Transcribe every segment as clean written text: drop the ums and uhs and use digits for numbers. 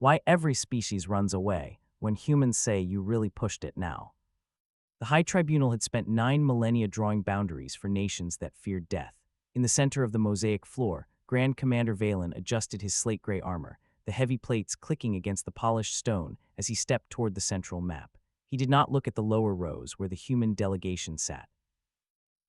Why every species runs away when humans say you really pushed it now. The High Tribunal had spent 9 millennia drawing boundaries for nations that feared death. In the center of the mosaic floor, Grand Commander Valen adjusted his slate-gray armor, the heavy plates clicking against the polished stone as he stepped toward the central map. He did not look at the lower rows where the human delegation sat.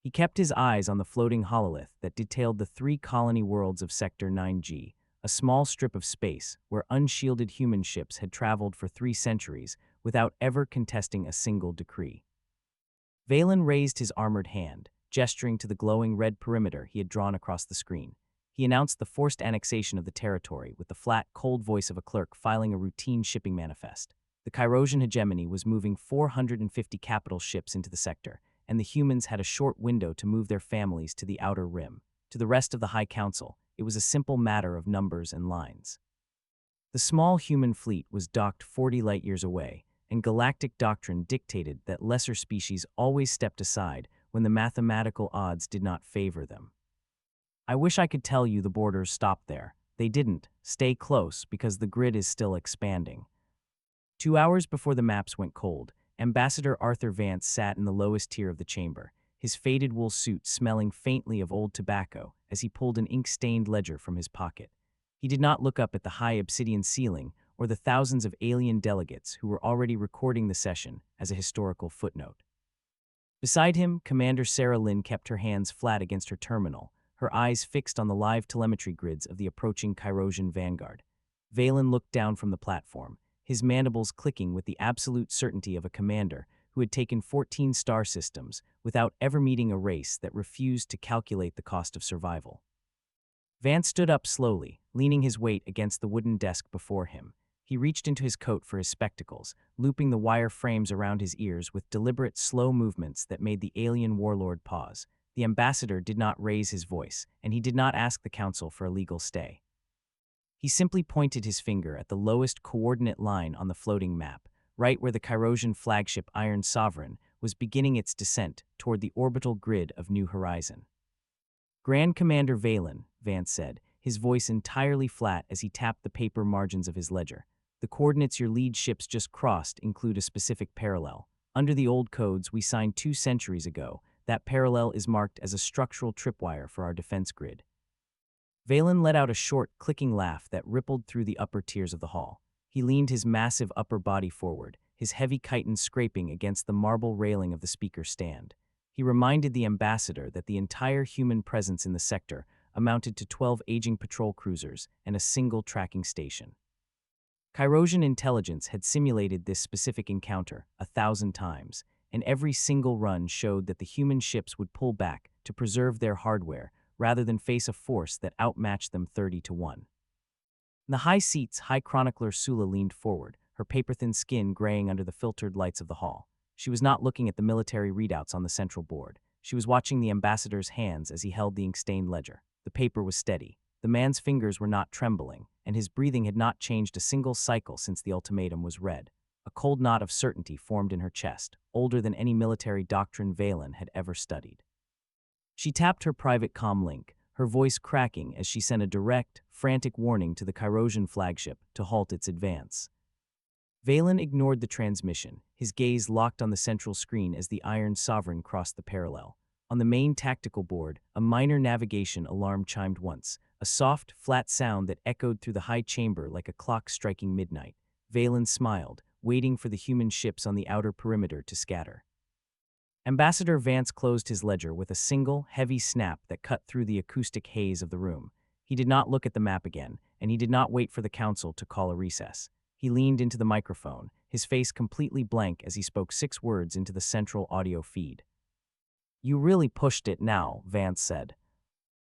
He kept his eyes on the floating hololith that detailed the 3 colony worlds of Sector 9G, a small strip of space where unshielded human ships had traveled for 3 centuries without ever contesting a single decree. Valen raised his armored hand, gesturing to the glowing red perimeter he had drawn across the screen. He announced the forced annexation of the territory with the flat, cold voice of a clerk filing a routine shipping manifest. The Kyrosian hegemony was moving 450 capital ships into the sector, and the humans had a short window to move their families to the outer rim. To the rest of the High Council, it was a simple matter of numbers and lines. The small human fleet was docked 40 light-years away, and galactic doctrine dictated that lesser species always stepped aside when the mathematical odds did not favor them. I wish I could tell you the borders stopped there. They didn't. Stay close because the grid is still expanding. 2 hours before the maps went cold, Ambassador Arthur Vance sat in the lowest tier of the chamber, his faded wool suit smelling faintly of old tobacco as he pulled an ink-stained ledger from his pocket. He did not look up at the high obsidian ceiling or the thousands of alien delegates who were already recording the session as a historical footnote. Beside him, Commander Sarah Lynn kept her hands flat against her terminal, her eyes fixed on the live telemetry grids of the approaching Kyrosian vanguard. Valen looked down from the platform, his mandibles clicking with the absolute certainty of a commander who had taken 14 star systems without ever meeting a race that refused to calculate the cost of survival. Vance stood up slowly, leaning his weight against the wooden desk before him. He reached into his coat for his spectacles, looping the wire frames around his ears with deliberate, slow movements that made the alien warlord pause. The ambassador did not raise his voice, and he did not ask the council for a legal stay. He simply pointed his finger at the lowest coordinate line on the floating map, right where the Kyrosian flagship Iron Sovereign was beginning its descent toward the orbital grid of New Horizon. Grand Commander Valen, Vance said, his voice entirely flat as he tapped the paper margins of his ledger. The coordinates your lead ships just crossed include a specific parallel. Under the old codes we signed 2 centuries ago, that parallel is marked as a structural tripwire for our defense grid. Valen let out a short, clicking laugh that rippled through the upper tiers of the hall. He leaned his massive upper body forward, his heavy chitin scraping against the marble railing of the speaker's stand. He reminded the ambassador that the entire human presence in the sector amounted to 12 aging patrol cruisers and a single tracking station. Kyrosian intelligence had simulated this specific encounter 1,000 times, and every single run showed that the human ships would pull back to preserve their hardware rather than face a force that outmatched them 30-1. In the high seats, High Chronicler Sula leaned forward, her paper-thin skin graying under the filtered lights of the hall. She was not looking at the military readouts on the central board. She was watching the ambassador's hands as he held the ink-stained ledger. The paper was steady. The man's fingers were not trembling, and his breathing had not changed a single cycle since the ultimatum was read. A cold knot of certainty formed in her chest, older than any military doctrine Valen had ever studied. She tapped her private comm link, her voice cracking as she sent a direct, frantic warning to the Kyrosian flagship to halt its advance. Valen ignored the transmission, his gaze locked on the central screen as the Iron Sovereign crossed the parallel. On the main tactical board, a minor navigation alarm chimed once, a soft, flat sound that echoed through the high chamber like a clock striking midnight. Valen smiled, waiting for the human ships on the outer perimeter to scatter. Ambassador Vance closed his ledger with a single, heavy snap that cut through the acoustic haze of the room. He did not look at the map again, and he did not wait for the council to call a recess. He leaned into the microphone, his face completely blank as he spoke 6 words into the central audio feed. "You really pushed it now," Vance said.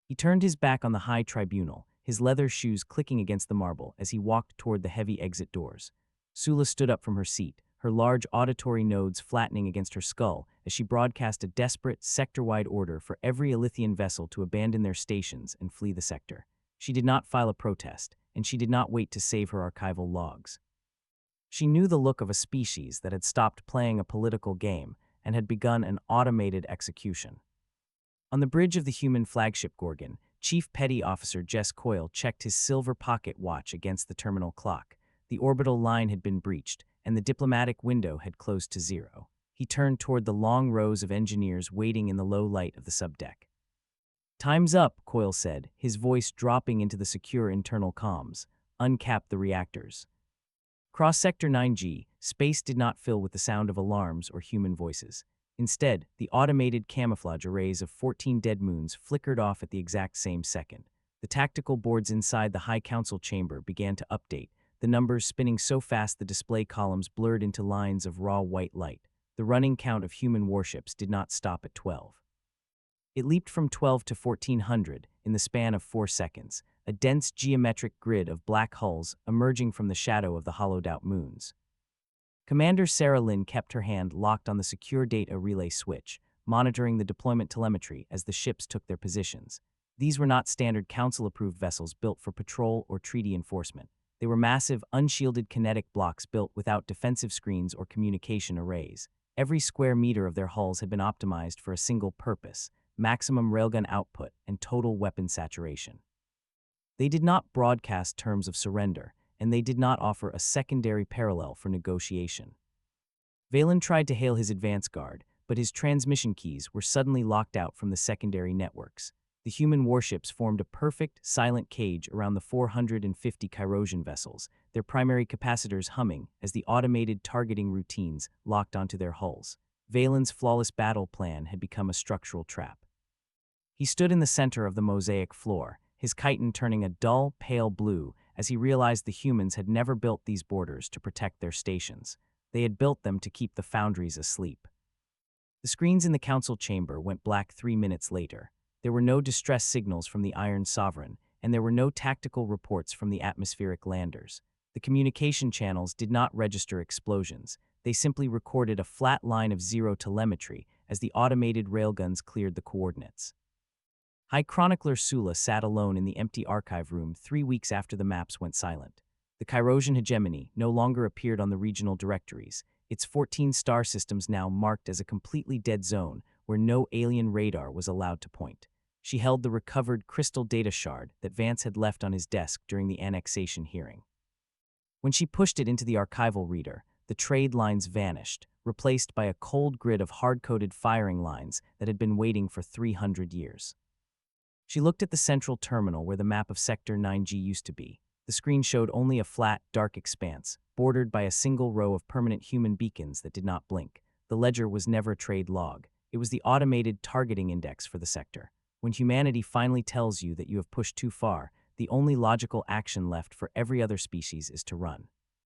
He turned his back on the High Tribunal, his leather shoes clicking against the marble as he walked toward the heavy exit doors. Sula stood up from her seat, her large auditory nodes flattening against her skull as she broadcast a desperate, sector-wide order for every Elythian vessel to abandon their stations and flee the sector. She did not file a protest, and she did not wait to save her archival logs. She knew the look of a species that had stopped playing a political game and had begun an automated execution. On the bridge of the human flagship Gorgon, Chief Petty Officer Jess Coyle checked his silver pocket watch against the terminal clock. The orbital line had been breached, and the diplomatic window had closed to zero. He turned toward the long rows of engineers waiting in the low light of the subdeck. "Time's up," Coyle said, his voice dropping into the secure internal comms. "Uncap the reactors." Across Sector 9G, space did not fill with the sound of alarms or human voices. Instead, the automated camouflage arrays of 14 dead moons flickered off at the exact same second. The tactical boards inside the High Council chamber began to update, the numbers spinning so fast the display columns blurred into lines of raw white light. The running count of human warships did not stop at 12. It leaped from 12 to 1,400 in the span of 4 seconds, a dense geometric grid of black hulls emerging from the shadow of the hollowed-out moons. Commander Sarah Lynn kept her hand locked on the secure data relay switch, monitoring the deployment telemetry as the ships took their positions. These were not standard Council-approved vessels built for patrol or treaty enforcement. They were massive, unshielded kinetic blocks built without defensive screens or communication arrays. Every square meter of their hulls had been optimized for a single purpose: maximum railgun output and total weapon saturation. They did not broadcast terms of surrender, and they did not offer a secondary parallel for negotiation. Valen tried to hail his advance guard, but his transmission keys were suddenly locked out from the secondary networks. The human warships formed a perfect, silent cage around the 450 Chirosian vessels, their primary capacitors humming as the automated targeting routines locked onto their hulls. Valen's flawless battle plan had become a structural trap. He stood in the center of the mosaic floor, his chitin turning a dull, pale blue as he realized the humans had never built these borders to protect their stations. They had built them to keep the foundries asleep. The screens in the council chamber went black 3 minutes later. There were no distress signals from the Iron Sovereign, and there were no tactical reports from the atmospheric landers. The communication channels did not register explosions. They simply recorded a flat line of zero telemetry as the automated railguns cleared the coordinates. High Chronicler Sula sat alone in the empty archive room 3 weeks after the maps went silent. The Chirosian hegemony no longer appeared on the regional directories, its 14 star systems now marked as a completely dead zone where no alien radar was allowed to point. She held the recovered crystal data shard that Vance had left on his desk during the annexation hearing. When she pushed it into the archival reader, the trade lines vanished, replaced by a cold grid of hard-coded firing lines that had been waiting for 300 years. She looked at the central terminal where the map of Sector 9G used to be. The screen showed only a flat, dark expanse, bordered by a single row of permanent human beacons that did not blink. The ledger was never a trade log. It was the automated targeting index for the sector. When humanity finally tells you that you have pushed too far, the only logical action left for every other species is to run.